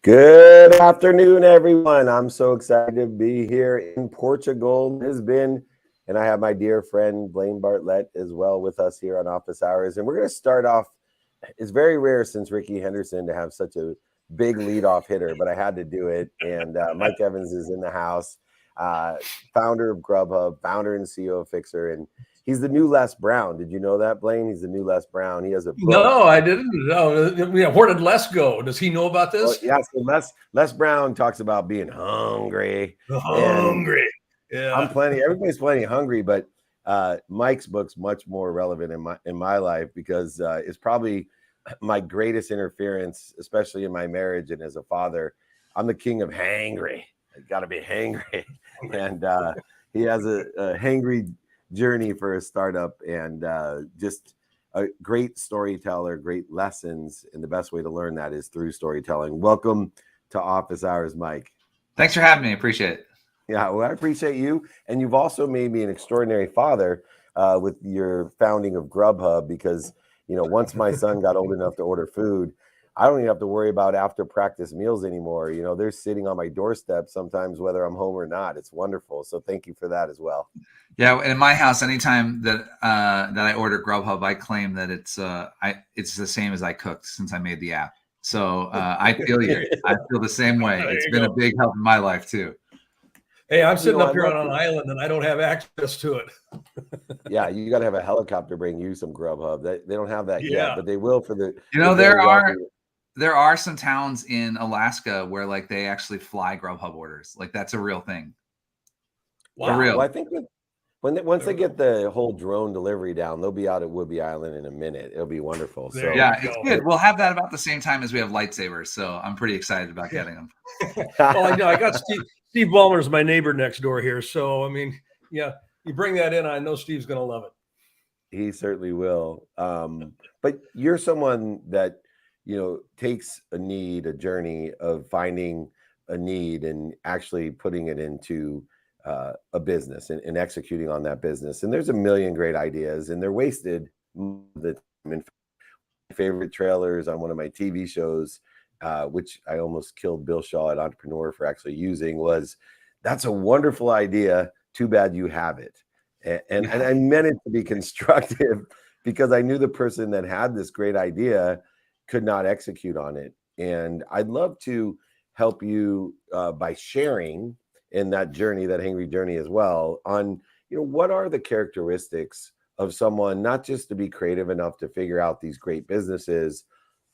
Good afternoon, everyone. I'm so excited to be here in Portugal, Lisbon, and I have my dear friend Blaine Bartlett as well with us here on Office Hours. And we're going to start off. It's very rare since Ricky Henderson to have such a big leadoff hitter, but I had to do it. And Mike Evans is in the house, founder of GrubHub, founder and CEO of Fixer, and he's the new Les Brown. Did you know that, Blaine? He's the new Les Brown. He has a book. No, I didn't. No. Where did Les go? Does he know about this? Well, yeah, so Les Brown talks about being hungry. Hungry. Yeah. Everybody's plenty hungry, but Mike's book's much more relevant in my life because it's probably my greatest interference, especially in my marriage and as a father. I'm the king of hangry. I gotta be hangry. And he has a hangry journey for a startup and just a great storyteller, great lessons, and the best way to learn that is through storytelling. Welcome to Office Hours, Mike. Thanks for having me. Appreciate it. Yeah, well, I appreciate you. And you've also made me an extraordinary father with your founding of GrubHub because, once my son got old enough to order food, I don't even have to worry about after practice meals anymore. They're sitting on my doorstep sometimes, whether I'm home or not. It's wonderful. So thank you for that as well. Yeah, and in my house, anytime that I order GrubHub, I claim that it's the same as I cooked since I made the app. So I feel you. I feel the same way. It's been a big help in my life too. Hey, I'm sitting up here on an island and I don't have access to it. Yeah, you got to have a helicopter bring you some GrubHub. They don't have that yet, but they will for the. There are some towns in Alaska where like they actually fly GrubHub orders. Like that's a real thing. Wow. For real. Well, I think once they get the whole drone delivery down, they'll be out at Woodby Island in a minute. It'll be wonderful. So yeah, it's good. We'll have that about the same time as we have lightsabers. So I'm pretty excited about getting them. Well, I know I got Steve Ballmer's my neighbor next door here. So, I mean, yeah, you bring that in, I know Steve's going to love it. He certainly will. But you're someone that, takes a journey of finding a need and actually putting it into a business and executing on that business. And there's a million great ideas and they're wasted. My favorite trailers on one of my TV shows, which I almost killed Bill Shaw at Entrepreneur for actually using, was that's a wonderful idea. Too bad you have it. And I meant it to be constructive because I knew the person that had this great idea could not execute on it. And I'd love to help you by sharing in that journey, that hangry journey as well, on, what are the characteristics of someone, not just to be creative enough to figure out these great businesses,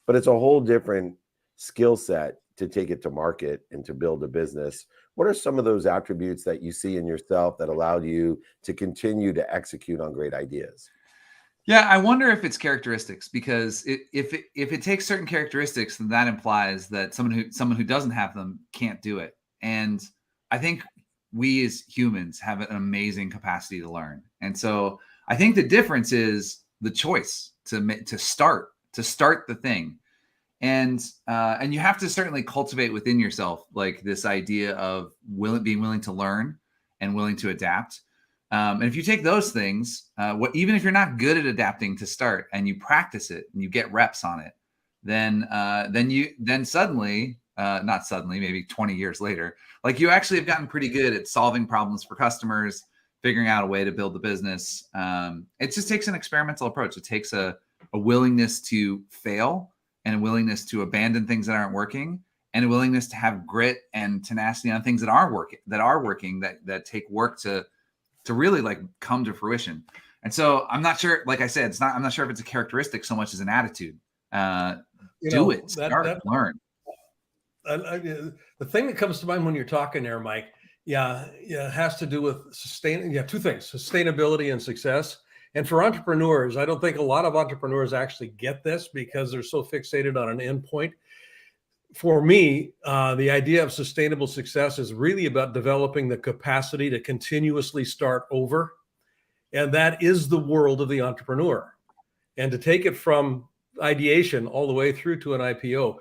but it's a whole different skill set to take it to market and to build a business. What are some of those attributes that you see in yourself that allowed you to continue to execute on great ideas? Yeah, I wonder if it's characteristics, because if it takes certain characteristics, then that implies that someone who doesn't have them can't do it. And I think we as humans have an amazing capacity to learn. And so I think the difference is the choice to start the thing. And you have to certainly cultivate within yourself like this idea of being willing to learn and willing to adapt. And if you take those things, even if you're not good at adapting to start and you practice it and you get reps on it, then suddenly, not suddenly, maybe 20 years later, like you actually have gotten pretty good at solving problems for customers, figuring out a way to build the business. It just takes an experimental approach. It takes a willingness to fail and a willingness to abandon things that aren't working, and a willingness to have grit and tenacity on things that are working, that take work to really like come to fruition. And so I'm not sure, like I said, I'm not sure if it's a characteristic so much as an attitude. Learn. The thing that comes to mind when you're talking there, Mike, it has to do with two things, sustainability and success. And for entrepreneurs, I don't think a lot of entrepreneurs actually get this because they're so fixated on an endpoint. For me, the idea of sustainable success is really about developing the capacity to continuously start over. And that is the world of the entrepreneur. And to take it from ideation all the way through to an IPO,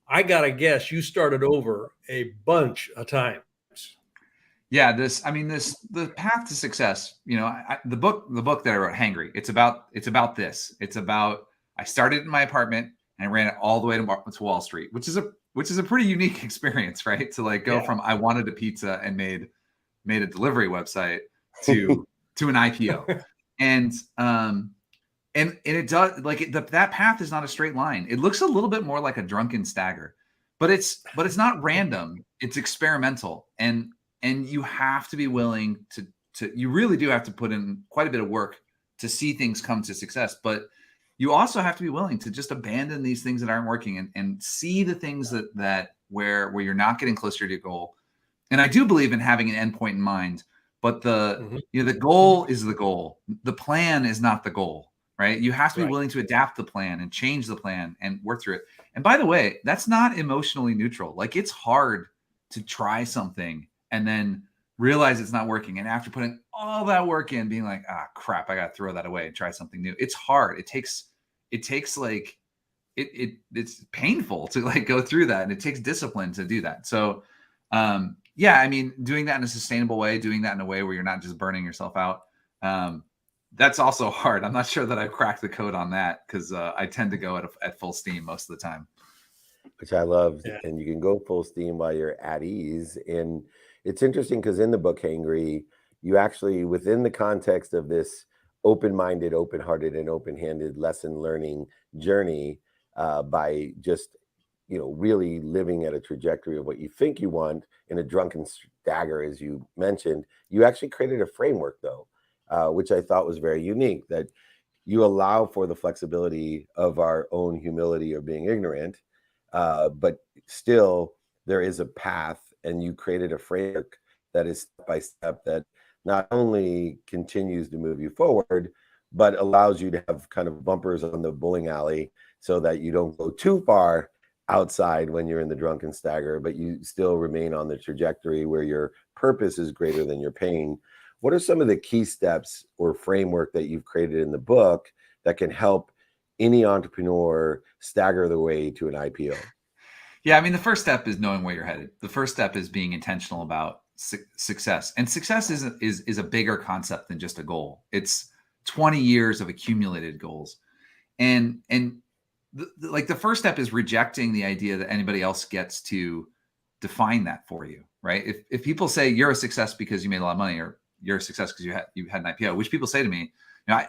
I got to guess you started over a bunch of times. Yeah, the path to success, the book that I wrote, Hangry, it's about this. It's about, I started in my apartment and I ran it all the way to Wall Street, which is a which is a pretty unique experience, right? To like go from I wanted a pizza and made a delivery website to an IPO. And it does, like, that path is not a straight line. It looks a little bit more like a drunken stagger, but it's not random. It's experimental, and you have to be willing to you really do have to put in quite a bit of work to see things come to success. But you also have to be willing to just abandon these things that aren't working and see the things that where you're not getting closer to your goal. And I do believe in having an endpoint in mind, but the goal is the goal. The plan is not the goal, right? You have to be willing to adapt the plan and change the plan and work through it. And by the way, that's not emotionally neutral. Like, it's hard to try something and then realize it's not working. And after putting all that work in, being like, crap, I got to throw that away and try something new. It's hard. It takes like, it's painful to like go through that. And it takes discipline to do that. So, yeah, I mean, doing that in a sustainable way, doing that in a way where you're not just burning yourself out. That's also hard. I'm not sure that I've cracked the code on that, because I tend to go at full steam most of the time. Which I love. Yeah. And you can go full steam while you're at ease. And it's interesting because in the book Hangry, you actually, within the context of this open-minded, open-hearted, and open-handed lesson learning journey, by just, really living at a trajectory of what you think you want in a drunken stagger, as you mentioned, you actually created a framework, though, which I thought was very unique, that you allow for the flexibility of our own humility of being ignorant, but still there is a path, and you created a framework that is step by step, that not only continues to move you forward, but allows you to have kind of bumpers on the bowling alley so that you don't go too far outside when you're in the drunken stagger, but you still remain on the trajectory where your purpose is greater than your pain. What are some of the key steps or framework that you've created in the book that can help any entrepreneur stagger the way to an IPO? Yeah, I mean, the first step is knowing where you're headed. The first step is being intentional about success. And success is a bigger concept than just a goal. It's 20 years of accumulated goals. And the first step is rejecting the idea that anybody else gets to define that for you, right? If people say you're a success because you made a lot of money, or you're a success because you had an IPO, which people say to me,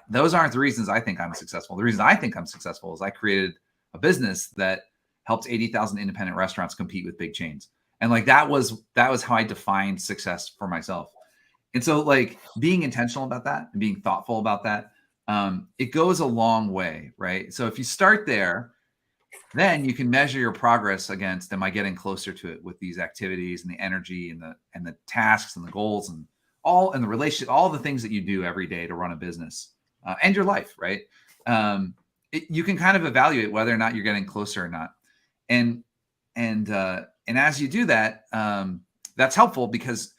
those aren't the reasons I think I'm successful. The reason I think I'm successful is I created a business that helped 80,000 independent restaurants compete with big chains. And like, that was how I defined success for myself. And so, like, being intentional about that and being thoughtful about that, it goes a long way, right? So if you start there, then you can measure your progress against, am I getting closer to it with these activities and the energy and the tasks and the goals and the relationship, all the things that you do every day to run a business and your life, right? You can kind of evaluate whether or not you're getting closer or not. And as you do that, that's helpful because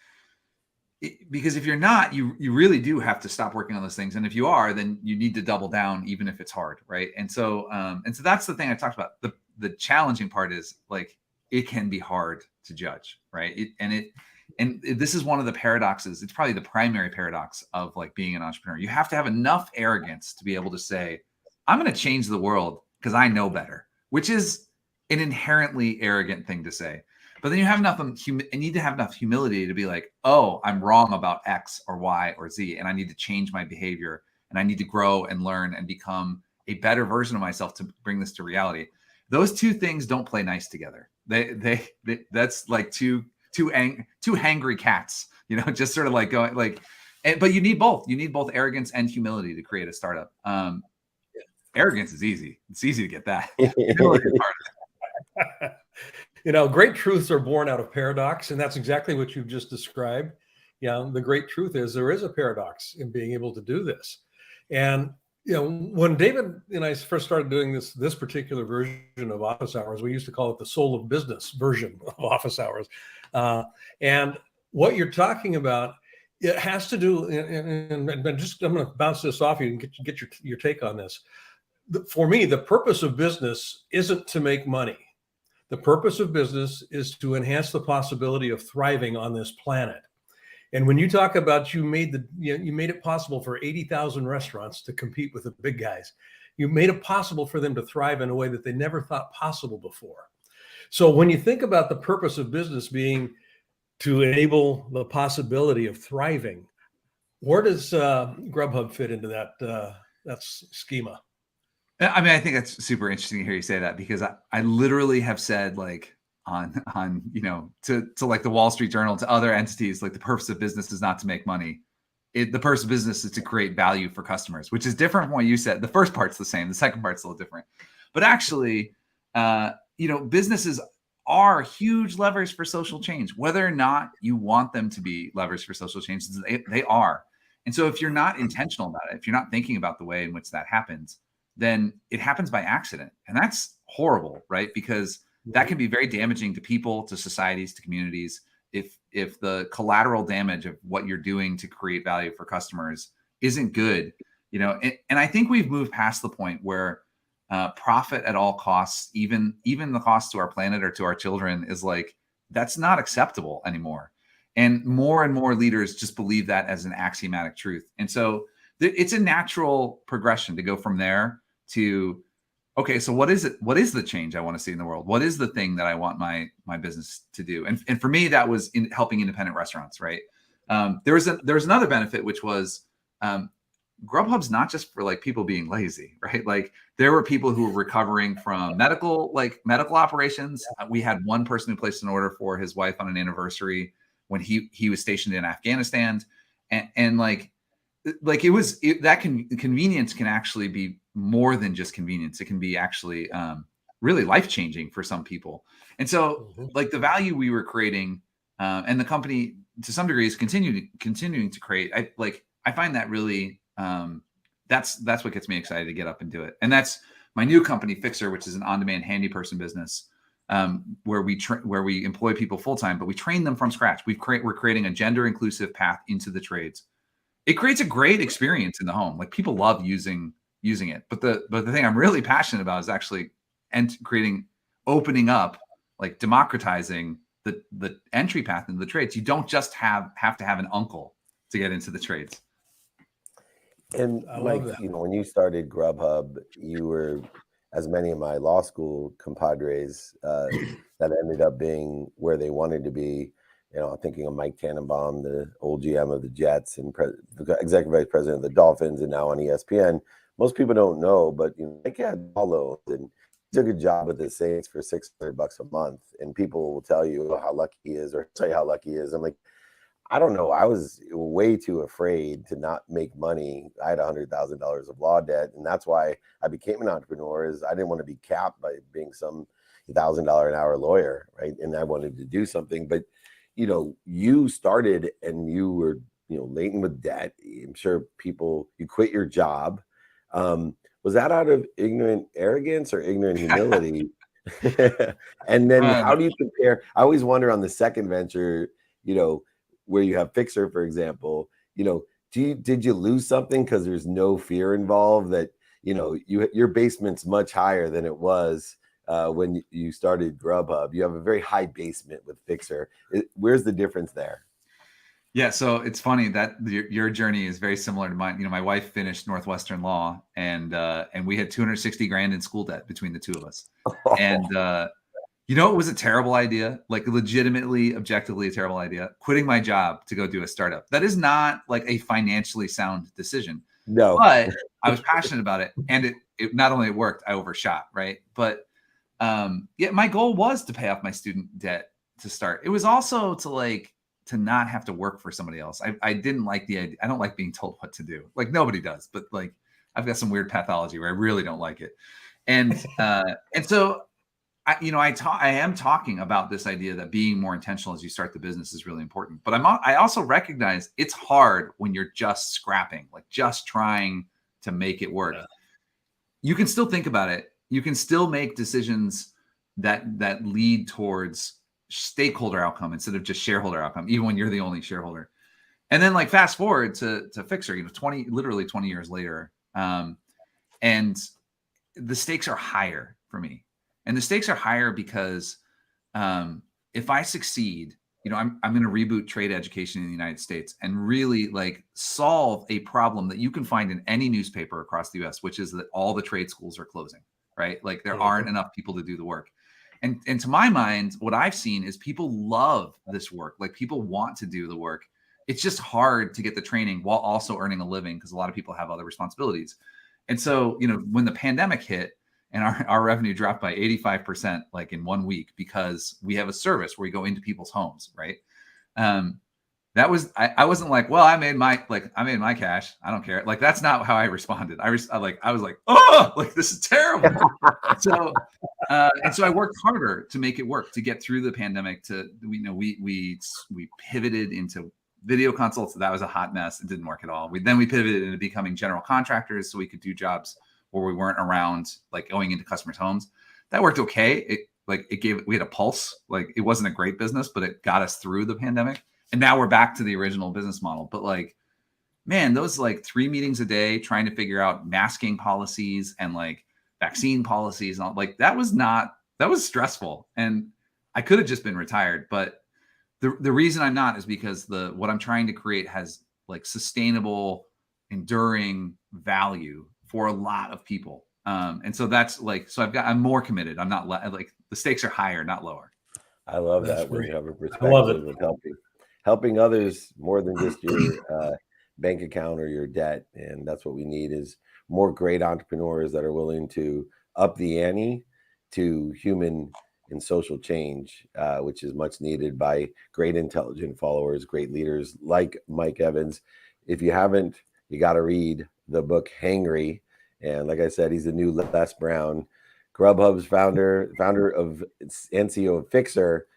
if you're not, you really do have to stop working on those things. And if you are, then you need to double down, even if it's hard, right? And so that's the thing I talked about. The challenging part is, like, it can be hard to judge, right? This is one of the paradoxes. It's probably the primary paradox of, like, being an entrepreneur. You have to have enough arrogance to be able to say, I'm going to change the world because I know better, which is an inherently arrogant thing to say. But then you have enough, need to have enough humility to be like, oh, I'm wrong about X or Y or Z, and I need to change my behavior, and I need to grow and learn and become a better version of myself to bring this to reality. Those two things don't play nice together. They that's like two hangry cats, just sort of like going like. But you need both. You need both arrogance and humility to create a startup. Arrogance is easy. It's easy to get that. Humility is harder. Great truths are born out of paradox, and that's exactly what you've just described. The great truth is there is a paradox in being able to do this. And when David and I first started doing this particular version of Office Hours, we used to call it the soul of business version of Office Hours. And what you're talking about, it has to do, and I'm going to bounce this off you and get your take on this. For me, the purpose of business isn't to make money. The purpose of business is to enhance the possibility of thriving on this planet. And when you talk about you made it possible for 80,000 restaurants to compete with the big guys, you made it possible for them to thrive in a way that they never thought possible before. So when you think about the purpose of business being to enable the possibility of thriving, where does GrubHub fit into that schema? I mean, I think that's super interesting to hear you say that, because I literally have said, like, on to like the Wall Street Journal, to other entities, like, the purpose of business is not to make money. The purpose of business is to create value for customers, which is different from what you said. The first part's the same. The second part's a little different. But actually, businesses are huge levers for social change, whether or not you want them to be levers for social change. They are. And so if you're not intentional about it, if you're not thinking about the way in which that happens, then it happens by accident. And that's horrible, right? Because that can be very damaging to people, to societies, to communities. If the collateral damage of what you're doing to create value for customers isn't good, and I think we've moved past the point where profit at all costs, even the cost to our planet or to our children, is like, that's not acceptable anymore. And more leaders just believe that as an axiomatic truth. And so it's a natural progression to go from there to, okay, so what is it? What is the change I want to see in the world? What is the thing that I want my business to do? And for me, that was in helping independent restaurants, right? There was another benefit, which was GrubHub's not just for, like, people being lazy, right? Like, there were people who were recovering from medical operations. We had one person who placed an order for his wife on an anniversary when he was stationed in Afghanistan, and convenience can actually be more than just convenience. It can be actually really life-changing for some people. And so, like, the value we were creating, and the company to some degree is continuing to create, I find that really, that's what gets me excited to get up and do it. And that's my new company, Fixer, which is an on-demand handy person business, where we employ people full-time, but we train them from scratch. We're creating a gender-inclusive path into the trades. It creates a great experience in the home. Like, people love using it. But the thing I'm really passionate about is actually opening up, like, democratizing the entry path into the trades. You don't just have to have an uncle to get into the trades. And Mike, when you started GrubHub, you were, as many of my law school compadres that ended up being where they wanted to be. Thinking of Mike Tannenbaum, the old GM of the Jets and the executive vice president of the Dolphins, and now on ESPN. Most people don't know, but Mike had all loans and took a job with the Saints for $600 a month, and people will tell you how lucky he is, or tell you how lucky he is. I'm like, I don't know. I was way too afraid to not make money. I had $100,000 of law debt, and that's why I became an entrepreneur. Is I didn't want to be capped by being some $1,000 an hour lawyer, right? And I wanted to do something, but you started and you were, laden with debt. I'm sure you quit your job. Was that out of ignorant arrogance or ignorant humility? And then how do you compare? I always wonder on the second venture, where you have Fixer, for example, did you lose something because there's no fear involved, that, your basement's much higher than it was when you started GrubHub? You have a very high basement with Fixer. Where's the difference there? Yeah, so it's funny that your journey is very similar to mine. My wife finished Northwestern Law, and we had $260,000 in school debt between the two of us. And it was a terrible idea, like, legitimately, objectively a terrible idea. Quitting my job to go do a startup. That is not, like, a financially sound decision. No, but I was passionate about it, and it not only worked, I overshot, right? But my goal was to pay off my student debt to start. It was also to not have to work for somebody else. I didn't like the idea. I don't like being told what to do. Like, nobody does, but, like, I've got some weird pathology where I really don't like it. And so I am talking about this idea that being more intentional as you start the business is really important. But I also recognize it's hard when you're just scrapping, like, just trying to make it work. Yeah. You can still think about it. You can still make decisions that lead towards stakeholder outcome instead of just shareholder outcome, even when you're the only shareholder. And then, like, fast forward to Fixer, literally 20 years later, and the stakes are higher for me. And the stakes are higher because if I succeed, I'm going to reboot trade education in the United States and really, like, solve a problem that you can find in any newspaper across the US, which is that all the trade schools are closing, right? Like, there aren't enough people to do the work. And to my mind, what I've seen is people love this work. Like people want to do the work. It's just hard to get the training while also earning a living because a lot of people have other responsibilities. And so, when the pandemic hit and our revenue dropped by 85%, like in 1 week, because we have a service where we go into people's homes, right? That was, I wasn't like, well, I made my cash. I don't care. Like, that's not how I responded. I was like, oh, like, this is terrible. And so I worked harder to make it work, to get through the pandemic. We pivoted into video consults. That was a hot mess. It didn't work at all. We pivoted into becoming general contractors so we could do jobs where we weren't around, like going into customers' homes. That worked okay. We had a pulse. Like, it wasn't a great business, but it got us through the pandemic. And now we're back to the original business model. But like, man, those like 3 meetings a day trying to figure out masking policies and like vaccine policies, and all, like that was stressful. And I could have just been retired. But the reason I'm not is because what I'm trying to create has like sustainable, enduring value for a lot of people. And so that's like, I'm more committed. I'm not like, the stakes are higher, not lower. I love That's that when great. you have a I perspective love it. of helping others more than just your bank account or your debt. And that's what we need, is more great entrepreneurs that are willing to up the ante to human and social change, which is much needed by great intelligent followers, great leaders like Mike Evans. If you haven't, you got to read the book Hangry. And like I said, he's the new Les Brown, GrubHub's founder of and CEO of Fixer.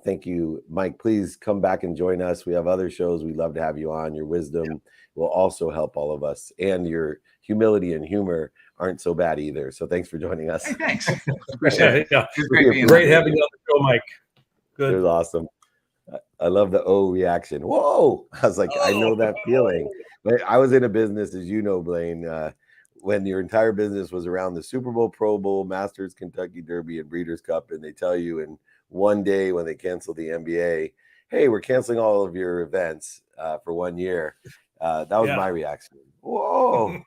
Thank you, Mike. Please come back and join us. We have other shows. We'd love to have you on. Your wisdom will also help all of us, and your humility and humor aren't so bad either. So thanks for joining us. Hey, thanks. Appreciate it. Yeah. It's great being Great having you on the show, Mike. Good. It was awesome. I love the reaction. Whoa! I was like, I know that feeling. But I was in a business, as you know, Blaine, when your entire business was around the Super Bowl, Pro Bowl, Masters, Kentucky Derby, and Breeders' Cup, and they tell you in one day when they cancel the NBA, hey, we're canceling all of your events for 1 year. That was my reaction. Whoa.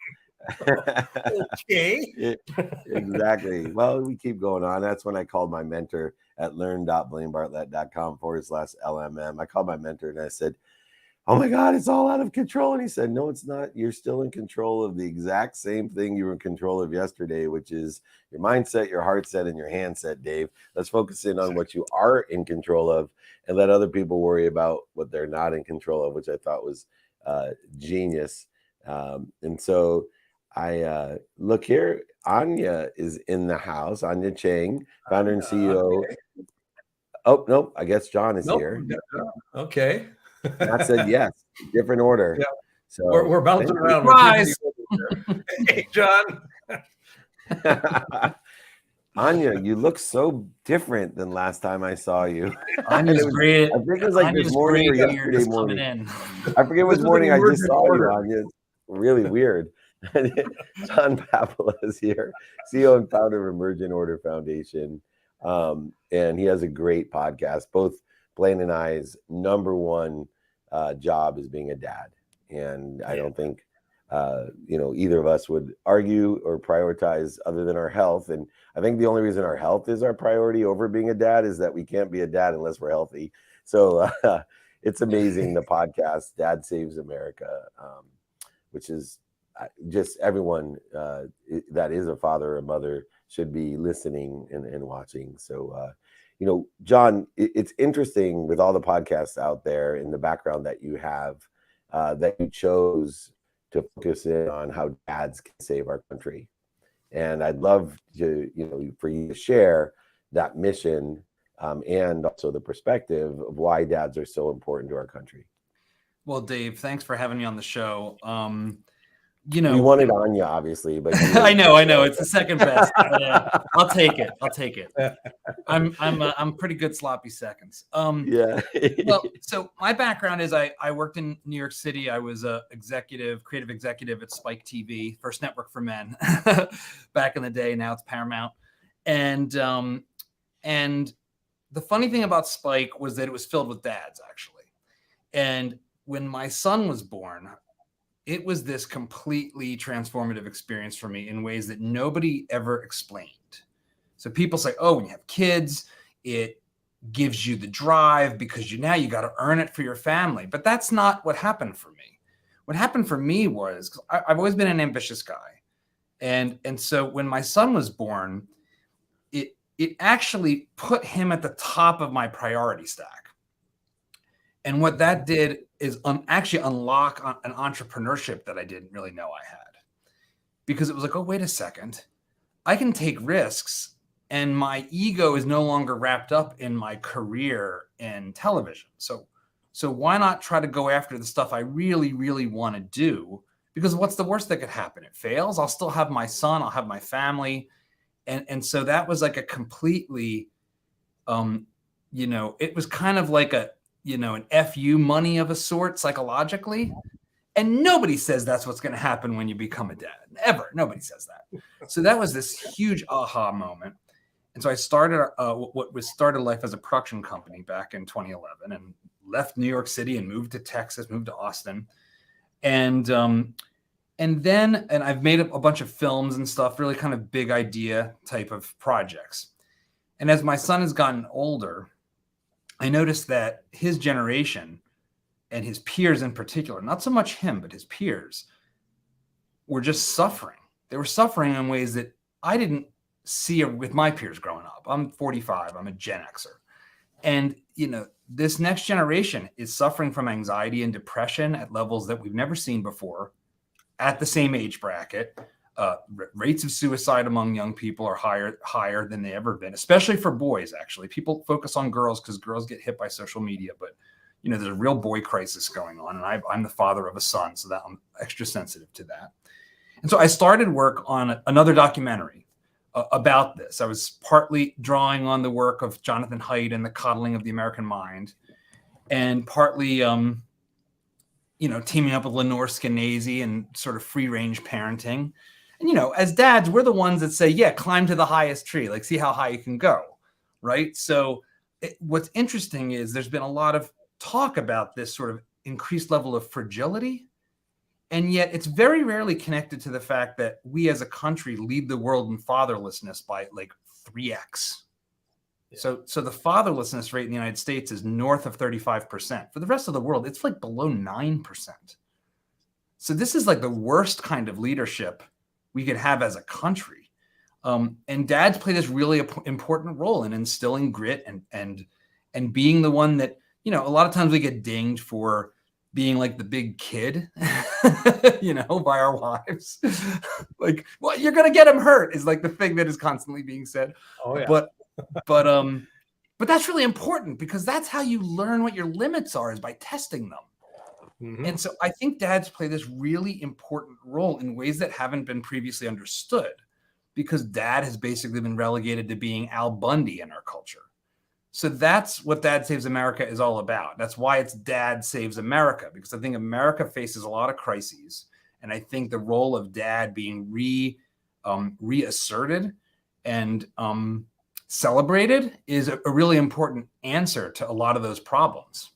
Okay. Exactly. Well, we keep going on. That's when I called my mentor at learn.blainebartlett.com/LMM. I called my mentor and I said, oh my God, it's all out of control. And he said, no, it's not. You're still in control of the exact same thing you were in control of yesterday, which is your mindset, your heart set, and your hand set, Dave. Let's focus in on what you are in control of and let other people worry about what they're not in control of, which I thought was genius. And so I look here, Anya is in the house. Anya Chang, founder and CEO. Oh, no, I guess John is here. Okay. Matt said yes, different order. Yeah. So We're bouncing around. Surprise. Hey, John. Anya, you look so different than last time I saw you. Anya's great. I think it was like this morning or yesterday morning. I forget what morning I just saw you, Anya. It's really weird. John Papala is here, CEO and founder of Emergent Order Foundation. And he has a great podcast. Both Blaine and I's number one job is being a dad. And I don't think, either of us would argue or prioritize other than our health. And I think the only reason our health is our priority over being a dad is that we can't be a dad unless we're healthy. So it's amazing, the podcast, Dad Saves America, which is just everyone that is a father or a mother should be listening and watching. So, John, it's interesting with all the podcasts out there in the background that you have, that you chose to focus in on how dads can save our country. And I'd love to, for you to share that mission and also the perspective of why dads are so important to our country. Well, Dave, thanks for having me on the show. We wanted Anya, obviously, but I know, it's the second best. I'll take it. I'm pretty good sloppy seconds. Yeah. Well, so my background is I worked in New York City. I was a creative executive at Spike TV, first network for men back in the day. Now it's Paramount. And the funny thing about Spike was that it was filled with dads, actually. And when my son was born, it was this completely transformative experience for me in ways that nobody ever explained. So people say, oh, when you have kids, it gives you the drive because you got to earn it for your family. But that's not what happened for me. What happened for me was, 'cause I've always been an ambitious guy. And so when my son was born, it actually put him at the top of my priority stack. And what that did is actually unlock an entrepreneurship that I didn't really know I had. Because it was like, oh, wait a second. I can take risks, and my ego is no longer wrapped up in my career in television. So why not try to go after the stuff I really, really want to do? Because what's the worst that could happen? It fails. I'll still have my son. I'll have my family. And so that was like a completely, it was kind of like an FU money of a sort psychologically. And nobody says that's what's going to happen when you become a dad. Ever. Nobody says that. So that was this huge aha moment. And so I started started life as a production company back in 2011 and left New York City and moved to Texas, moved to Austin. And I've made a bunch of films and stuff, really kind of big idea type of projects. And as my son has gotten older, I noticed that his generation and his peers in particular, not so much him, but his peers, were just suffering. They were suffering in ways that I didn't see with my peers growing up. I'm 45. I'm a Gen Xer. And, this next generation is suffering from anxiety and depression at levels that we've never seen before at the same age bracket. Rates of suicide among young people are higher than they ever been, especially for boys, actually. People focus on girls because girls get hit by social media, but there's a real boy crisis going on. And I'm the father of a son, so that I'm extra sensitive to that. And so I started work on another documentary about this. I was partly drawing on the work of Jonathan Haidt and the coddling of the American mind, and partly, teaming up with Lenore Skenazy and sort of free range parenting. And, as dads, we're the ones that say, yeah, climb to the highest tree, like see how high you can go. Right. So what's interesting is there's been a lot of talk about this sort of increased level of fragility. And yet it's very rarely connected to the fact that we as a country lead the world in fatherlessness by like 3x. Yeah. So the fatherlessness rate in the United States is north of 35%. For the rest of the world, it's like below 9%. So this is like the worst kind of leadership we could have as a country. And dads play this really important role in instilling grit and being the one that, a lot of times we get dinged for being like the big kid, by our wives. Like, well, you're going to get him hurt is like the thing that is constantly being said. Oh, yeah. But that's really important because that's how you learn what your limits are, is by testing them. Mm-hmm. And so I think dads play this really important role in ways that haven't been previously understood, because dad has basically been relegated to being Al Bundy in our culture. So that's what Dad Saves America is all about. That's why it's Dad Saves America, because I think America faces a lot of crises. And I think the role of dad being reasserted and celebrated is a really important answer to a lot of those problems.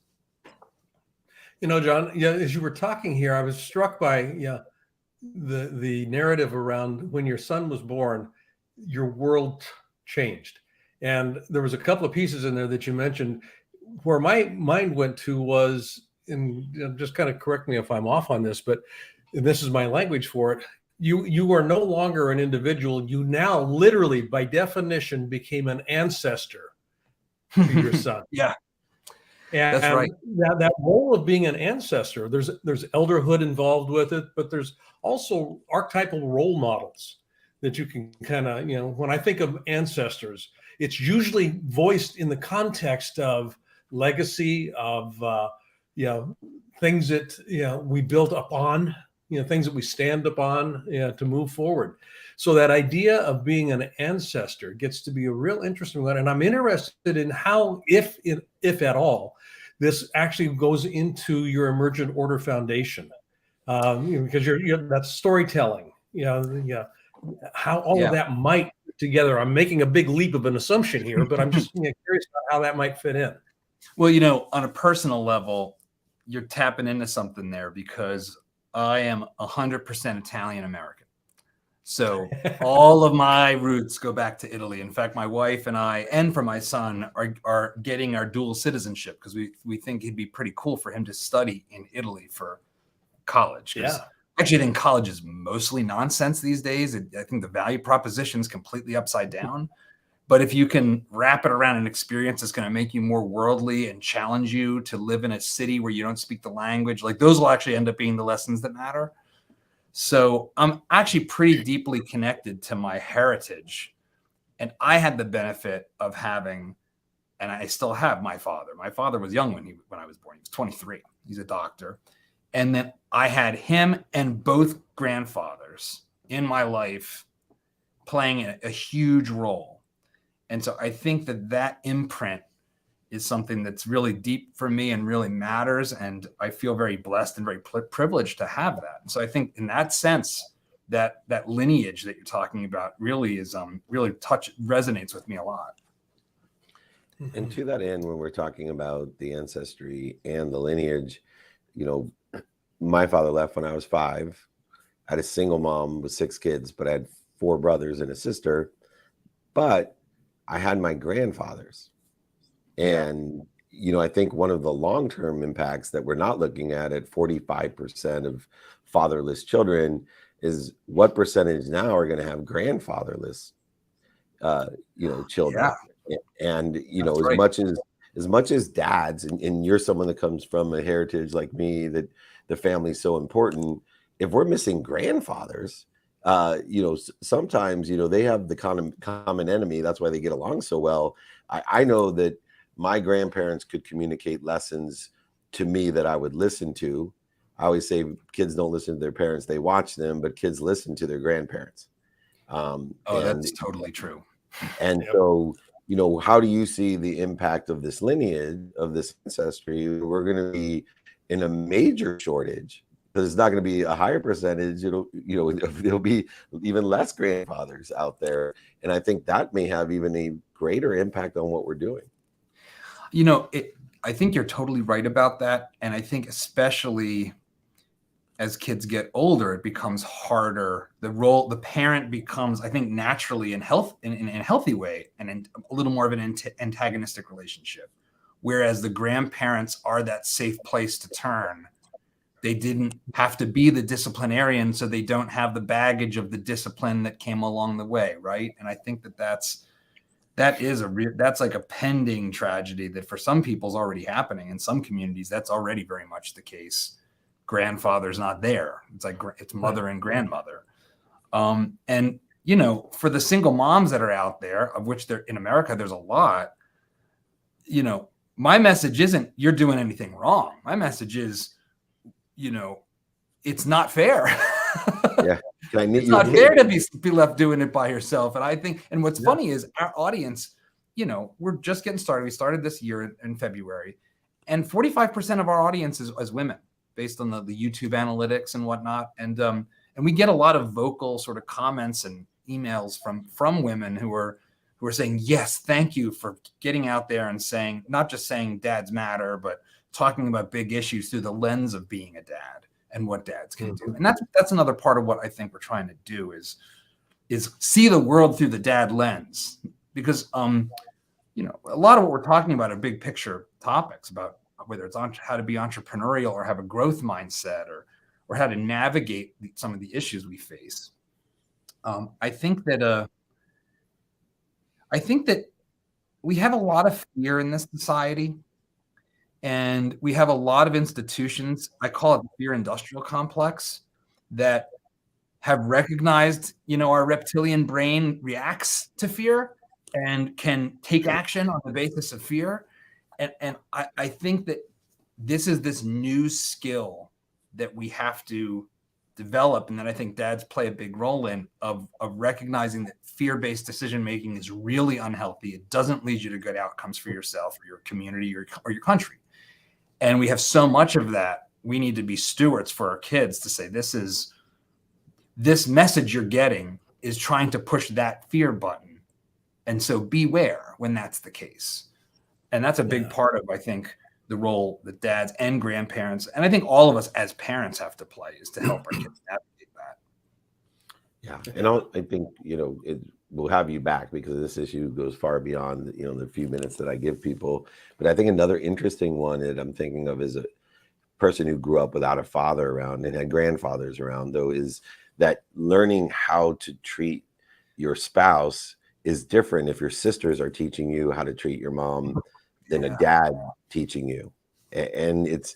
John, as you were talking here, I was struck by the narrative around when your son was born, your world changed. And there was a couple of pieces in there that you mentioned where my mind went to was, and just kind of correct me if I'm off on this, but this is my language for it. You are no longer an individual. You now literally, by definition, became an ancestor to your son. Yeah. And that's right. That role of being an ancestor, there's elderhood involved with it, but there's also archetypal role models that you can kind of, when I think of ancestors, it's usually voiced in the context of legacy, of things that we built upon, things that we stand upon to move forward. So that idea of being an ancestor gets to be a real interesting one, and I'm interested in how, if at all, this actually goes into your Emergent Order Foundation, because that's storytelling, how all of that might fit together. I'm making a big leap of an assumption here, but I'm just curious about how that might fit in. Well, on a personal level, you're tapping into something there, because I am 100% Italian American. So all of my roots go back to Italy. In fact, my wife and I, and for my son, are getting our dual citizenship because we think it'd be pretty cool for him to study in Italy for college. Yeah. Actually, I think college is mostly nonsense these days. I think the value proposition is completely upside down. But if you can wrap it around an experience that's going to make you more worldly and challenge you to live in a city where you don't speak the language, like those will actually end up being the lessons that matter. So I'm actually pretty deeply connected to my heritage. And I had the benefit of having, and I still have my father. My father was young when I was born. He was 23. He's a doctor. And then I had him and both grandfathers in my life playing a huge role. And so I think that imprint is something that's really deep for me and really matters. And I feel very blessed and very privileged to have that. And so I think in that sense, that lineage that you're talking about really is resonates with me a lot. And to that end, when we're talking about the ancestry and the lineage, my father left when I was 5. I had a single mom with 6 kids, but I had 4 brothers and a sister. But I had my grandfathers. And, I think one of the long-term impacts that we're not looking at 45% of fatherless children is what percentage now are going to have grandfatherless, children. Yeah. And, That's as right. much as dads, and you're someone that comes from a heritage like me, that the family's so important. If we're missing grandfathers, sometimes, they have the common enemy. That's why they get along so well. I know that my grandparents could communicate lessons to me that I would listen to. I always say kids don't listen to their parents, they watch them, but kids listen to their grandparents. That's totally true. And so, how do you see the impact of this lineage, of this ancestry? We're going to be in a major shortage because it's not going to be a higher percentage. It'll be even less grandfathers out there. And I think that may have even a greater impact on what we're doing. I think you're totally right about that. And I think especially as kids get older, it becomes harder. The parent becomes, I think, naturally in a healthy way, and in a little more of an antagonistic relationship. Whereas the grandparents are that safe place to turn. They didn't have to be the disciplinarian, so they don't have the baggage of the discipline that came along the way, right? And I think that's like a pending tragedy that for some people is already happening. In some communities, that's already very much the case. Grandfather's not there. It's like it's mother and grandmother. And for the single moms that are out there, of which in America there's a lot, my message isn't you're doing anything wrong. My message is, it's not fair. Yeah. It's not fair to be left doing it by yourself. And I think, and what's funny is our audience, we're just getting started. We started this year in February, and 45% of our audience is women, based on the YouTube analytics and whatnot. And we get a lot of vocal sort of comments and emails from women who are saying, yes, thank you for getting out there and saying, not just saying dads matter, but talking about big issues through the lens of being a dad and what dads can do. And that's another part of what I think we're trying to do is see the world through the dad lens, because a lot of what we're talking about are big picture topics about whether it's how to be entrepreneurial or have a growth mindset or how to navigate some of the issues we face. I think that we have a lot of fear in this society, and we have a lot of institutions. I call it the fear industrial complex, that have recognized, our reptilian brain reacts to fear and can take action on the basis of fear. And I think that this is this new skill that we have to develop, and that I think dads play a big role in, of recognizing that fear-based decision-making is really unhealthy. It doesn't lead you to good outcomes for yourself or your community or your country. And we have so much of that. We need to be stewards for our kids to say, this message you're getting is trying to push that fear button. And so beware when that's the case. And that's a big part of, I think, the role that dads and grandparents, and I think all of us as parents have to play, is to help our kids navigate that. Yeah, and I think we'll have you back because this issue goes far beyond the few minutes that I give people. But I think another interesting one that I'm thinking of is a person who grew up without a father around and had grandfathers around, though, is that learning how to treat your spouse is different if your sisters are teaching you how to treat your mom than a dad teaching you. And it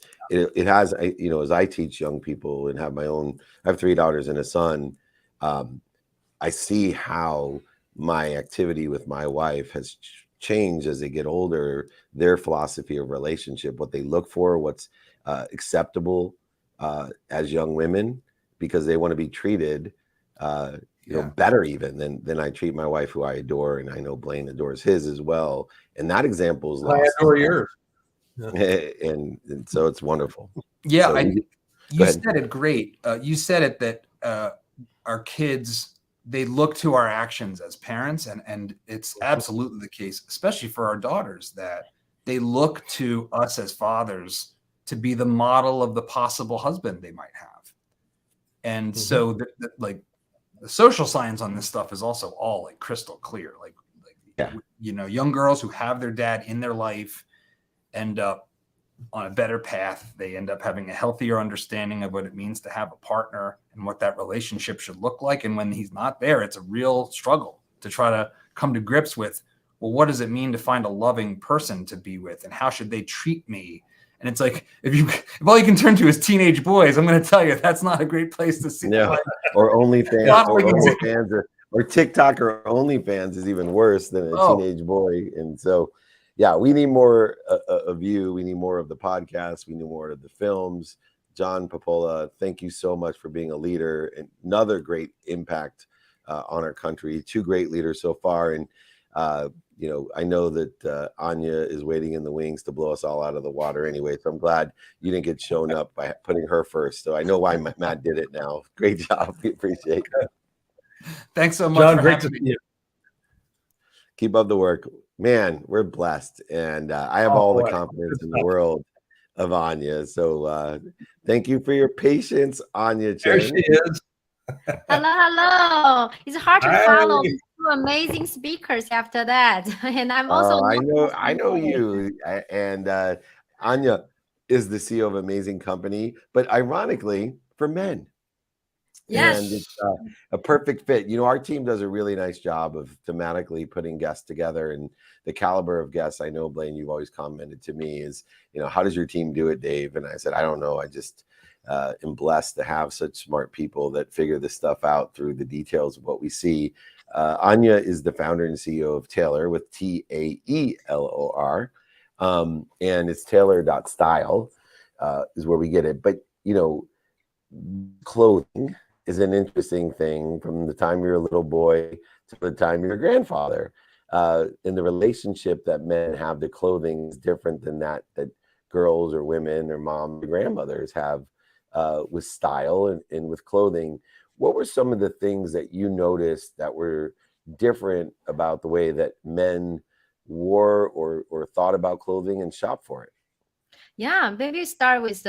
has, as I teach young people and have I have 3 daughters and a son. I see how my activity with my wife has changed as they get older, their philosophy of relationship, what they look for, what's acceptable as young women, because they want to be treated better even than I treat my wife, who I adore, and I know Blaine adores his as well. And that example is lost. I adore yours. and so it's wonderful. Yeah, So you said it great. You said it that our kids, they look to our actions as parents, and it's absolutely the case, especially for our daughters, that they look to us as fathers to be the model of the possible husband they might have. And so the social science on this stuff is also all like crystal clear. Young girls who have their dad in their life end up on a better path. They end up having a healthier understanding of what it means to have a partner and what that relationship should look like. And when he's not there, it's a real struggle to try to come to grips with, well, what does it mean to find a loving person to be with, and how should they treat me? And it's like, if all you can turn to is teenage boys, I'm going to tell you, that's not a great place to see. Yeah. Or OnlyFans, or TikTok, or OnlyFans is even worse than a teenage boy. And so, yeah, we need more of you. We need more of the podcast. We need more of the films. John Popola, thank you so much for being a leader and another great impact on our country. 2 great leaders so far. And, I know that Anya is waiting in the wings to blow us all out of the water anyway. So I'm glad you didn't get shown up by putting her first. So I know why Matt did it now. Great job. We appreciate it. Thanks so much, John. for Great to having see me. you. Keep up the work, man. We're blessed, and I have all the confidence in the world of Anya. So thank you for your patience, Anya There Chen. she is. Hello. It's hard to follow these 2 amazing speakers after that. And I'm also I know you. And Anya is the CEO of Amazing Company, but ironically for men. Yes. And it's a perfect fit. Our team does a really nice job of thematically putting guests together, and the caliber of guests. I know, Blaine, you've always commented to me is, how does your team do it, Dave? And I said, I don't know. I just am blessed to have such smart people that figure this stuff out through the details of what we see. Anya is the founder and CEO of Taylor, with TAELOR. And it's taylor.style is where we get it. But, clothing is an interesting thing from the time you're a little boy to the time you're a grandfather. And the relationship that men have to clothing is different than that girls or women or mom or grandmothers have with style and with clothing. What were some of the things that you noticed that were different about the way that men wore or thought about clothing and shop for it? Yeah, maybe start with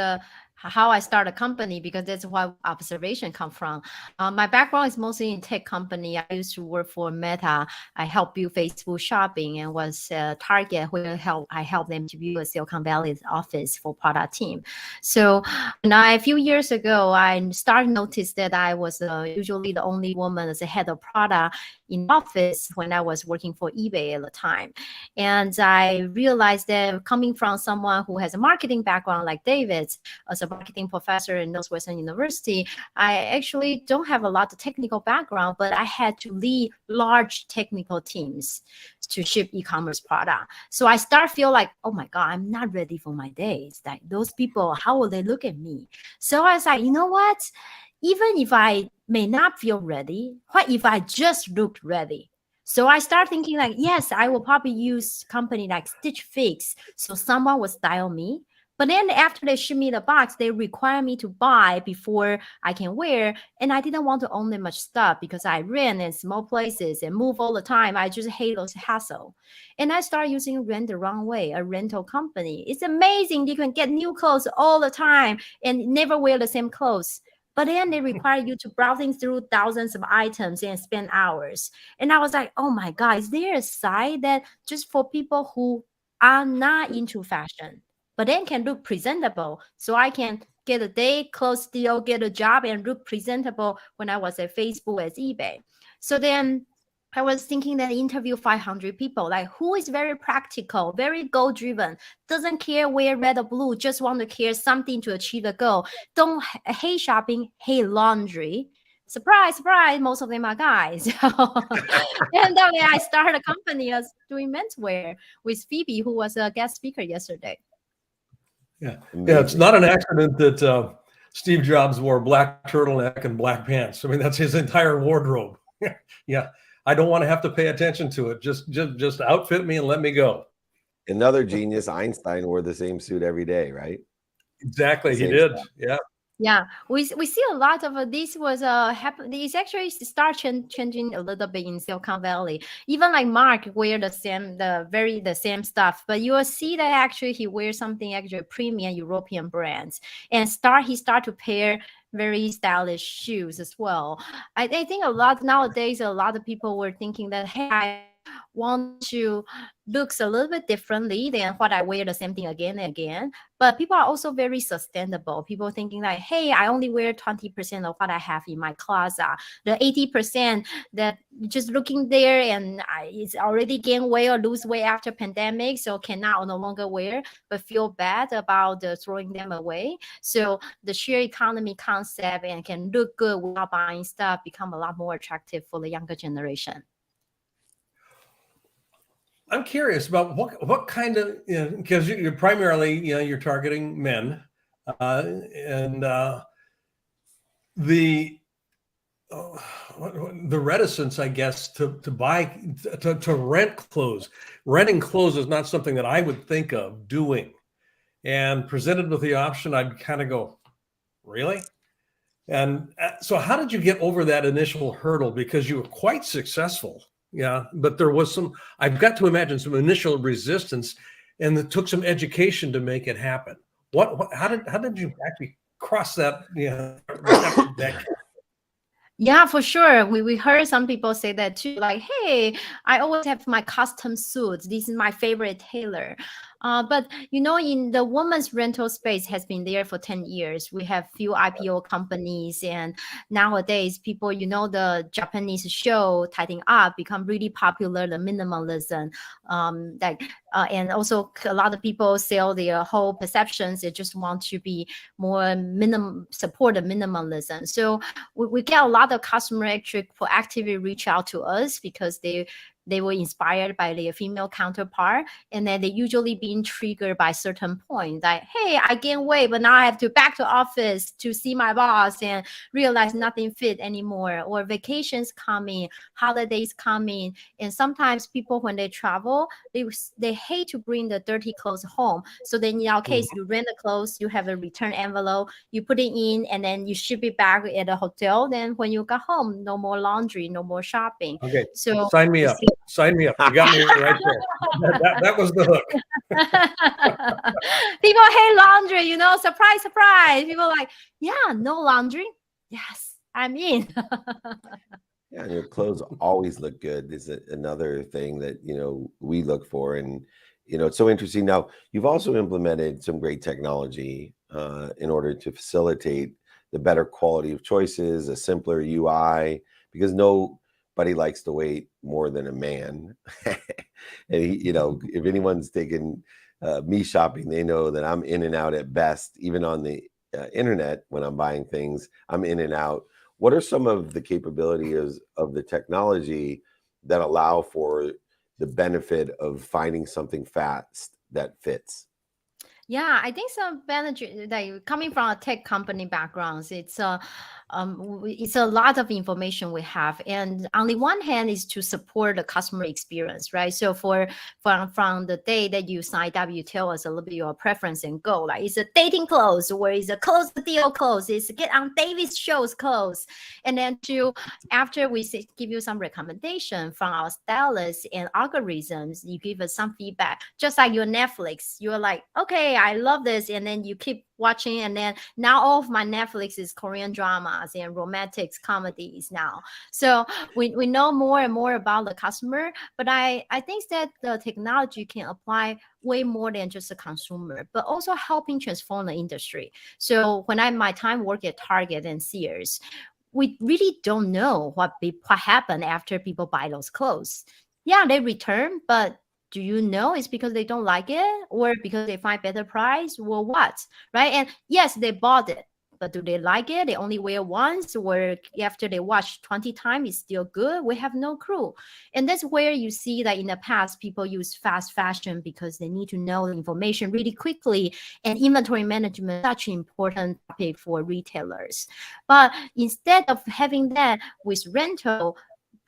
how I start a company, because that's why observation come from. My background is mostly in tech company. I used to work for Meta. I helped build Facebook shopping, and was Target, where I helped them to build a Silicon Valley office for product team. So a few years ago, I started to notice that I was usually the only woman as a head of product in office when I was working for eBay at the time. And I realized that coming from someone who has a marketing background like David, as a marketing professor in Northwestern University, I actually don't have a lot of technical background, but I had to lead large technical teams to ship e-commerce product. So I start feel like, oh my God, I'm not ready for my days. Like those people, how will they look at me? So I was like, you know what? Even if I may not feel ready, what if I just looked ready? So I start thinking like, yes, I will probably use company like Stitch Fix, so someone will style me. But then after they ship me the box, they require me to buy before I can wear. And I didn't want to own that much stuff because I rent in small places and move all the time. I just hate those hassle. And I started using Rent the Wrong Way, a rental company. It's amazing. You can get new clothes all the time and never wear the same clothes. but then they require you to browsing through thousands of items and spend hours. And I was like, oh my God, is there a site that just for people who are not into fashion, but then can look presentable, so I can get a date, close deal, get a job, and look presentable when I was at Facebook, as eBay. So then I was thinking that interview 500 people, like who is very practical, very goal driven, doesn't care wear red or blue, just want to care something to achieve a goal, don't hate shopping, hate laundry. Surprise, surprise, most of them are guys. And that way I started a company as doing menswear with Phoebe, who was a guest speaker yesterday. Yeah, Amazing. it's not an accident that Steve Jobs wore black turtleneck and black pants. I mean, that's his entire wardrobe. Yeah, I don't want to have to pay attention to it. Just outfit me and let me go. Another genius, Einstein, wore the same suit every day, right? Exactly, he Same did. stuff. Yeah. Yeah, we see a lot of this was happen. It's actually start changing a little bit in Silicon Valley. Even like Mark wear the same stuff, but you will see that actually he wears something actually premium European brands, and he start to pair very stylish shoes as well. I think a lot nowadays, a lot of people were thinking that, hey, I want to looks a little bit differently than what I wear the same thing again and again. But people are also very sustainable. People thinking like, hey, I only wear 20% of what I have in my closet. The 80% that just looking there and it's already gain weight or lose weight after pandemic, so cannot no longer wear, but feel bad about throwing them away. So the share economy concept and can look good without buying stuff become a lot more attractive for the younger generation. I'm curious about what kind of, because you're primarily, you're targeting men, and the reticence, I guess, to buy, to rent clothes. Renting clothes is not something that I would think of doing. And presented with the option, I'd kind of go, really? And so how did you get over that initial hurdle? Because you were quite successful. Yeah, but there was I've got to imagine some initial resistance, and it took some education to make it happen. How did you actually cross that? Yeah, for sure. We heard some people say that too. Like, hey, I always have my custom suits. This is my favorite tailor. But in the women's rental space has been there for 10 years. We have few IPO companies, and nowadays people, the Japanese show Tidying Up become really popular. The minimalism, and also a lot of people sell their whole perceptions. They just want to be more support the minimalism. So we get a lot of customer actually proactively reach out to us because they were inspired by their female counterpart, and then they usually being triggered by certain points like, hey, I gained weight, but now I have to back to office to see my boss and realize nothing fit anymore, or vacations coming, holidays coming. And sometimes people, when they travel, they hate to bring the dirty clothes home. So then in our case, you rent the clothes, you have a return envelope, you put it in, and then you ship it back at a hotel. Then when you got home, no more laundry, no more shopping. Okay, so sign me up. Sign me up. You got me right there. That was the hook. People hate laundry, surprise, surprise. People are like, yeah, no laundry. Yes, I'm in. Yeah, and your clothes always look good is another thing that we look for, and it's so interesting. Now, you've also implemented some great technology in order to facilitate the better quality of choices, a simpler UI, because nobody likes to wait more than a man. And if anyone's taken me shopping, they know that I'm in and out at best. Even on the internet, when I'm buying things, I'm in and out. What are some of the capabilities of the technology that allow for the benefit of finding something fast that fits? Yeah, I think some benefit, like coming from a tech company backgrounds, it's a lot of information we have, and on the one hand is to support the customer experience, right? So from the day that you sign up, you tell us a little bit your preference and goal. Like, is it dating clothes, or is it close the deal clothes? Is it get on David's shows clothes? And then after we give you some recommendation from our stylists and algorithms, you give us some feedback. Just like your Netflix, you're like, okay, I love this. And then you keep watching. And then now all of my Netflix is Korean dramas and romantic comedies now. So we know more and more about the customer. But I think that the technology can apply way more than just a consumer, but also helping transform the industry. So when my time work at Target and Sears, we really don't know what happened after people buy those clothes. Yeah, they return, but do you know it's because they don't like it or because they find better price or what, right? And yes, they bought it, but do they like it? They only wear once, or after they wash 20 times, it's still good? We have no clue. And that's where you see that in the past, people use fast fashion because they need to know the information really quickly. And inventory management is such an important topic for retailers. But instead of having that with rental,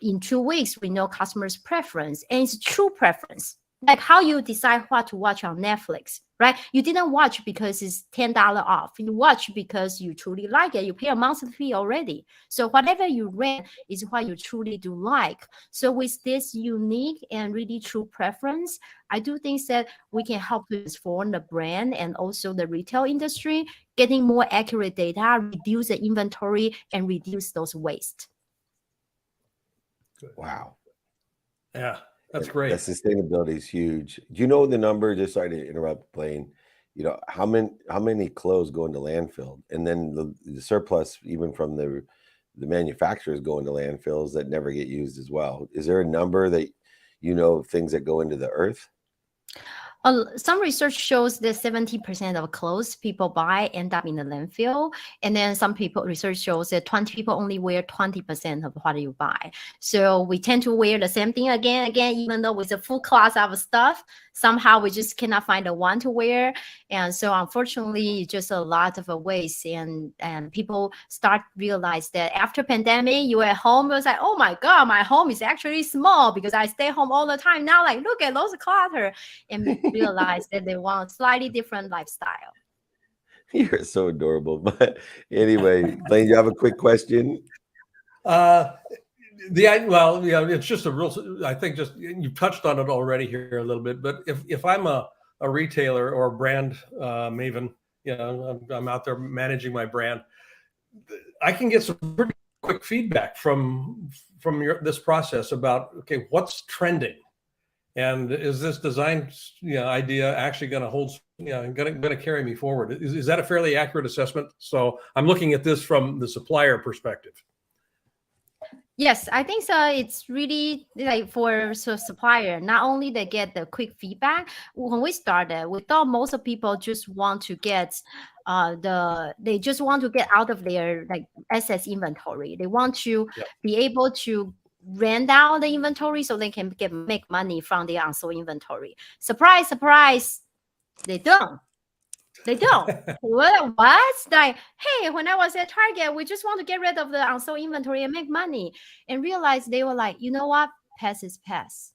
in 2 weeks, we know customers' preference, and it's true preference. Like how you decide what to watch on Netflix, right? You didn't watch because it's $10 off. You watch because you truly like it. You pay a monthly fee already. So whatever you rent is what you truly do like. So with this unique and really true preference, I do think that we can help to transform the brand and also the retail industry, getting more accurate data, reduce the inventory, and reduce those waste. Wow. Yeah, that's great. The sustainability is huge. Do you know the number? Just sorry to interrupt, Blaine. You know how many clothes go into landfill, and then the surplus, even from the manufacturers, go into landfills that never get used as well. Is there a number that of things that go into the earth? Some research shows that 70% of clothes people buy end up in the landfill. And then research shows that 20 people only wear 20% of what you buy. So we tend to wear the same thing again, even though with a full class of stuff, somehow we just cannot find the one to wear. And so unfortunately, just a lot of waste. And people start realize that after pandemic, you're at home, it's like, oh my God, my home is actually small because I stay home all the time. Now, like, look at those clutter. And realize that they want a slightly different lifestyle. You're so adorable. But anyway, Blaine, you have a quick question? It's just I think just you touched on it already here a little bit, but if I'm a retailer or a brand maven, I'm out there managing my brand, I can get some pretty quick feedback from this process about, okay, what's trending? And is this design idea actually going to hold, going to carry me forward? Is that a fairly accurate assessment? So I'm looking at this from the supplier perspective. Yes, I think so. It's really like for supplier, not only they get the quick feedback. When we started, we thought most of people just want to get they just want to get out of their like excess inventory. They want to be able to rent out the inventory so they can make money from the unsold inventory. Surprise, surprise, they don't. They don't. What? Like, hey, when I was at Target, we just want to get rid of the unsold inventory and make money. And realize they were like, you know what? Pass is pass.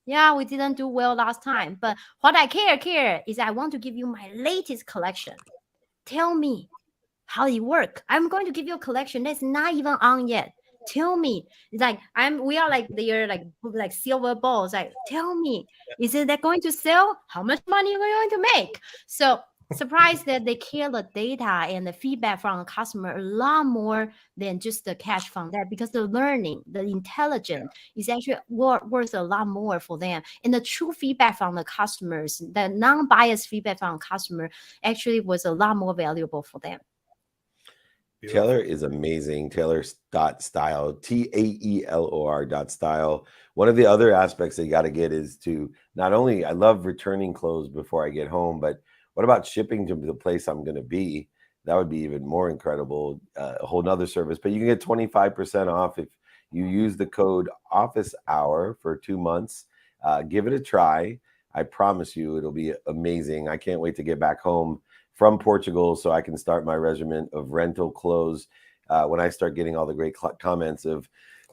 Yeah, we didn't do well last time. But what I care is I want to give you my latest collection. Tell me how it works. I'm going to give you a collection that's not even on yet. Tell me. It's like we are like they're like silver balls. Like, tell me, is it that going to sell? How much money are we going to make? So surprised that they care the data and the feedback from the customer a lot more than just the cash from that, because the learning, the intelligence is actually worth a lot more for them. And the true feedback from the customers, the non-biased feedback from the customer actually was a lot more valuable for them. Beautiful. Taylor is amazing. Taylor.style, TAELOR.style. One of the other aspects they got to get is to not only, I love returning clothes before I get home, but what about shipping to the place I'm going to be? That would be even more incredible, a whole nother service. But you can get 25% off if you use the code office hour for 2 months. Give it a try. I promise you it'll be amazing. I can't wait to get back home from Portugal so I can start my regimen of rental clothes when I start getting all the great comments of,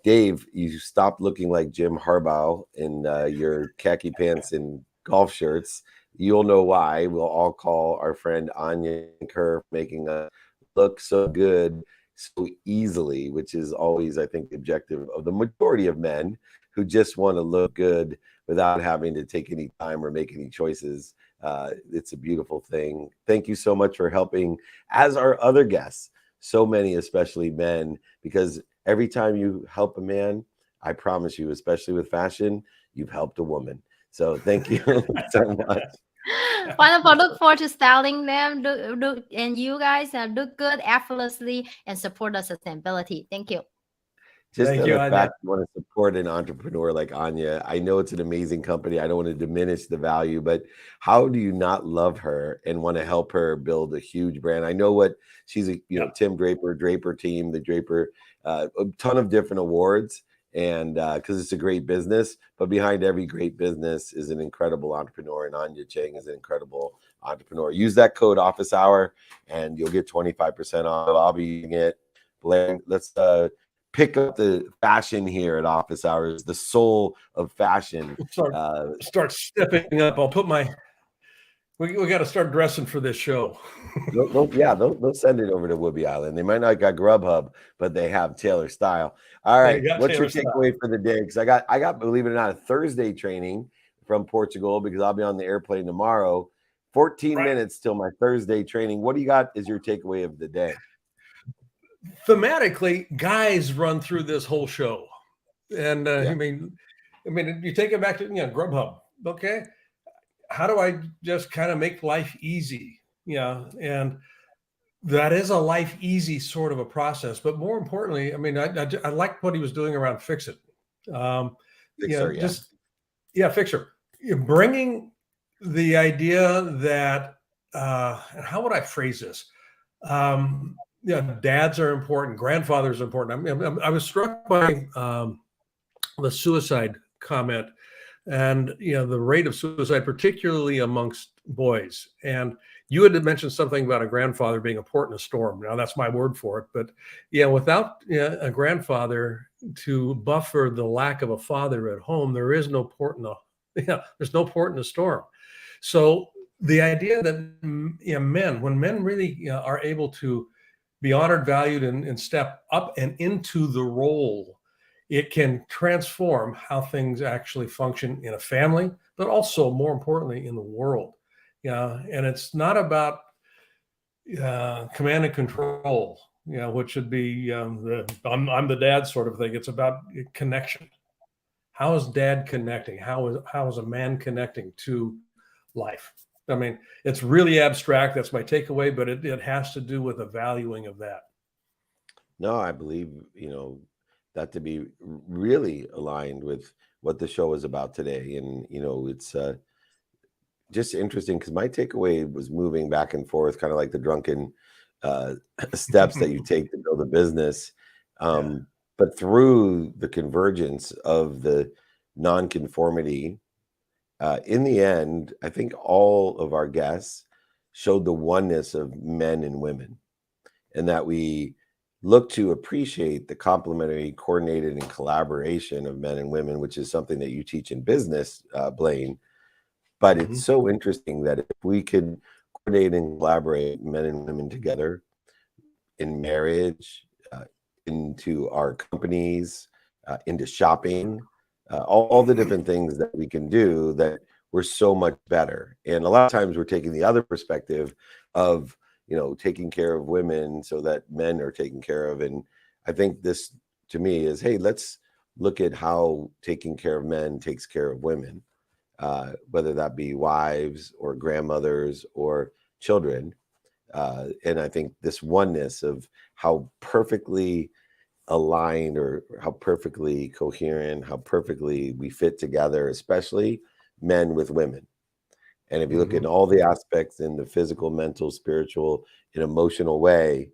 Dave, you stopped looking like Jim Harbaugh in your khaki pants and golf shirts. You'll know why. We'll all call our friend Anya Kerr making us look so good so easily, which is always, I think, the objective of the majority of men who just want to look good without having to take any time or make any choices. It's a beautiful thing. Thank you so much for helping, as our other guests, so many, especially men, because every time you help a man, I promise you, especially with fashion, you've helped a woman. So thank you so much. Wonderful. Look forward to styling them. And you guys look good effortlessly and support the sustainability. Thank you. Just Thank the you, fact Anya. you want to support an entrepreneur like Anya. I know it's an amazing company. I don't want to diminish the value, but how do you not love her and want to help her build a huge brand? I know what she's a, Tim Draper team, the Draper, a ton of different awards, and because it's a great business, but behind every great business is an incredible entrepreneur, and Anya Chang is an incredible entrepreneur. Use that code office hour and you'll get 25% off. I'll be using it. Blaine, let's pick up the fashion here at office hours, the soul of fashion. Start stepping up. I'll put we got to start dressing for this show. They'll send it over to Woodby Island. They might not got GrubHub, but they have Taylor style. All right, what's your takeaway for the day? Because I got, believe it or not, a Thursday training from Portugal, because I'll be on the airplane tomorrow. 14 minutes till my Thursday training. What do you got as your takeaway of the day? Thematically, guys run through this whole show, and I mean, you take it back to GrubHub. Okay, how do I just kind of make life easy? And that is a life easy sort of a process. But more importantly, I mean, I like what he was doing around Fix It. Fixer. Bringing the idea that, how would I phrase this? Dads are important, grandfathers are important. I was struck by the suicide comment, and the rate of suicide, particularly amongst boys. And you had mentioned something about a grandfather being a port in a storm. Now that's my word for it, but without a grandfather to buffer the lack of a father at home, there is no port in there's no port in a storm. So the idea that men, when men really are able to be honored, valued, and step up and into the role, it can transform how things actually function in a family, but also more importantly in the world. And it's not about command and control, which should be I'm the dad sort of thing. It's about connection. How is dad connecting? How is a man connecting to life? I mean, it's really abstract. That's my takeaway, but it has to do with the valuing of that. No, I believe, that to be really aligned with what the show is about today. And, it's just interesting because my takeaway was moving back and forth, kind of like the drunken steps that you take to build a business. But through the convergence of the nonconformity, in the end, I think all of our guests showed the oneness of men and women, and that we look to appreciate the complementary, coordinated, and collaboration of men and women, which is something that you teach in business, Blaine. But it's so interesting that if we could coordinate and collaborate men and women together in marriage, into our companies, into shopping, all the different things that we can do, that we're so much better. And a lot of times we're taking the other perspective of, taking care of women so that men are taken care of. And I think this, to me, is, hey, let's look at how taking care of men takes care of women, whether that be wives or grandmothers or children. And I think this oneness of how perfectly aligned, or how perfectly coherent, how perfectly we fit together, especially men with women. And if you look at all the aspects in the physical, mental, spiritual, and emotional way,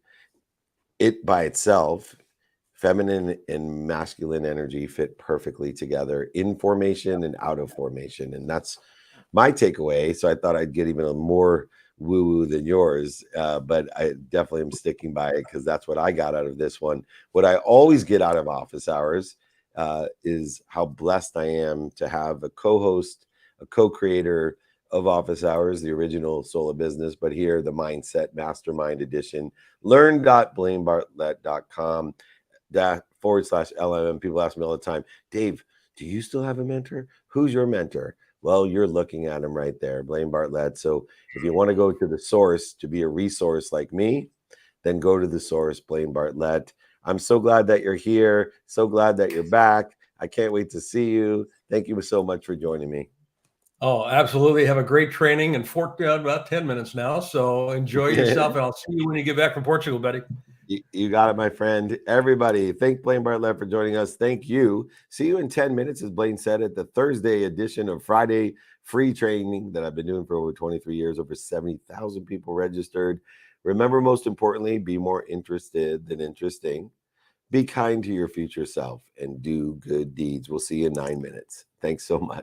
it by itself, feminine and masculine energy fit perfectly together in formation and out of formation. And that's my takeaway. So I thought I'd get even a more woo-woo than yours, but I definitely am sticking by it because that's what I got out of this one. What I always get out of office hours is how blessed I am to have a co-host, a co-creator of office hours, the original Soul of Business, but here the Mindset Mastermind Edition. Learn.blainebartlett.com/LMM. People ask me all the time, Dave, do you still have a mentor? Who's your mentor? Well, you're looking at him right there, Blaine Bartlett. So if you want to go to the source to be a resource like me, then go to the source, Blaine Bartlett. I'm so glad that you're here. So glad that you're back. I can't wait to see you. Thank you so much for joining me. Oh, absolutely. Have a great training in about 10 minutes now. So enjoy yourself, and I'll see you when you get back from Portugal, buddy. You got it, my friend. Everybody, thank Blaine Bartlett for joining us. Thank you. See you in 10 minutes, as Blaine said, at the Thursday edition of Friday Free Training that I've been doing for over 23 years, over 70,000 people registered. Remember, most importantly, be more interested than interesting. Be kind to your future self and do good deeds. We'll see you in 9 minutes. Thanks so much.